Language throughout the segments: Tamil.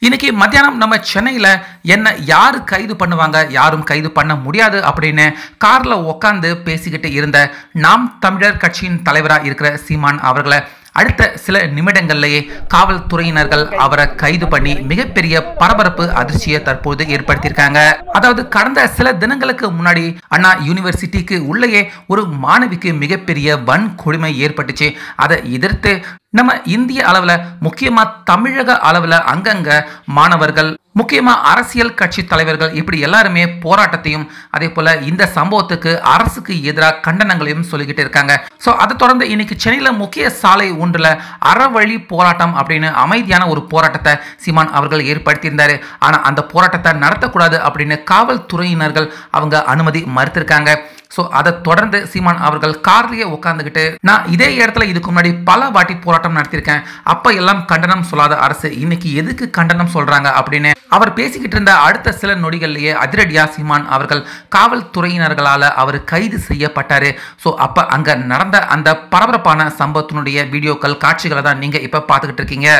இன்னைக்கு மத்தியானம் நம்ம சென்னையில் என்ன யாரு கைது பண்ணுவாங்க, யாரும் கைது பண்ண முடியாது அப்படின்னு கார்ல உட்காந்து பேசிக்கிட்டு இருந்த நாம் தமிழர் கட்சியின் தலைவராக இருக்கிற சீமான் அவர்களை அடுத்த சில நிமிடங்கள்லேயே காவல்துறையினர்கள் அவரை கைது பண்ணி மிகப்பெரிய பரபரப்பு அதிர்ச்சியை தற்போது ஏற்படுத்தியிருக்காங்க. அதாவது கடந்த சில தினங்களுக்கு முன்னாடி அண்ணா யூனிவர்சிட்டிக்கு உள்ளேயே ஒரு மாணவிக்கு மிகப்பெரிய வன்கொடுமை ஏற்பட்டுச்சு. அதை எதிர்த்து நம்ம இந்திய அளவில் முக்கியமாக தமிழக அளவில் அங்கங்க மாணவர்கள், முக்கியமாக அரசியல் கட்சி தலைவர்கள் இப்படி எல்லாருமே போராட்டத்தையும் அதே போல் இந்த சம்பவத்துக்கு அரசுக்கு எதிராக கண்டனங்களையும் சொல்லிக்கிட்டு இருக்காங்க. ஸோ அதை தொடர்ந்து இன்னைக்கு சென்னையில் முக்கிய சாலை ஒன்றில் அறவழி போராட்டம் அப்படின்னு அமைதியான ஒரு போராட்டத்தை சீமான் அவர்கள் ஏற்படுத்தியிருந்தாரு. ஆனால் அந்த போராட்டத்தை நடத்தக்கூடாது அப்படின்னு காவல்துறையினர்கள் அவங்க அனுமதி மறுத்திருக்காங்க. ஸோ அதை தொடர்ந்து சீமான் அவர்கள் கார்லேயே உட்காந்துக்கிட்டு, நான் இதே இடத்துல இதுக்கு முன்னாடி பல வாட்டி போராட்டம் நடத்தியிருக்கேன், அப்போ எல்லாம் கண்டனம் சொல்லாத அரசு இன்னைக்கு எதுக்கு கண்டனம் சொல்றாங்க அப்படின்னு அவர் பேசிக்கிட்டு இருந்த அடுத்த சில நொடிகள்லேயே அதிரடியா சீமான் அவர்கள் காவல்துறையினர்களால் அவர் கைது செய்யப்பட்டாரு. ஸோ அப்போ அங்கே நடந்த அந்த பரபரப்பான சம்பவத்தினுடைய வீடியோக்கள், காட்சிகளை தான் நீங்கள் இப்போ பார்த்துக்கிட்டு இருக்கீங்க.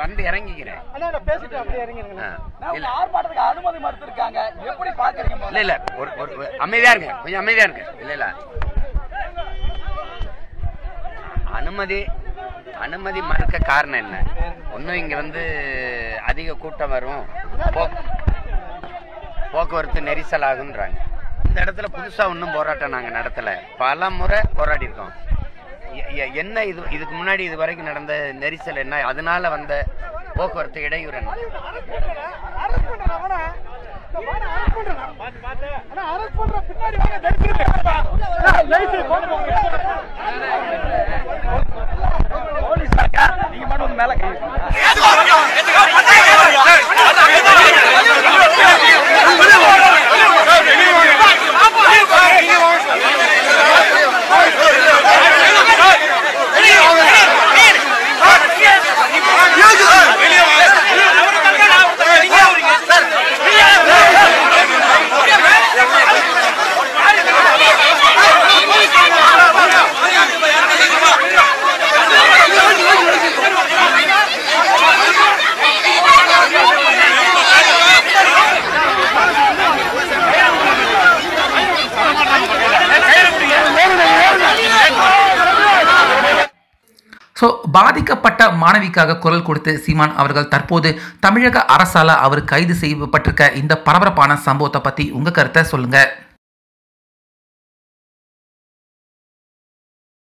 வந்து இறங்கிக்கிறேன். இல்ல இல்ல ஒரு அமைதியா இருங்க, கொஞ்சம் அமைதியா இருங்க. இல்ல இல்ல அனுமதி மறுக்க காரணம் என்ன? ஒன்னும் இங்க வந்து அதிக கூட்டம் வரும், போக்குவரத்து நெரிசல் ஆகுன்றாங்க. இந்த இடத்துல புதுசா ஒன்னும் போராட்டம் நாங்க நடத்தல, பல முறை போராடி இருக்கோம். என்ன இதுக்கு முன்னாடி இது வரைக்கும் நடந்த நெரிசல் என்ன, அதனால வந்த போக்குவரத்து இடையூறு என்ன? ஸோ பாதிக்கப்பட்ட மாணவிக்காக குரல் கொடுத்து சீமான் அவர்கள் தற்போது தமிழக அரசால் அவர் கைது செய்யப்பட்டிருக்க இந்த பரபரப்பான சம்பவத்தை பற்றி உங்கள் கருத்தை சொல்லுங்கள்.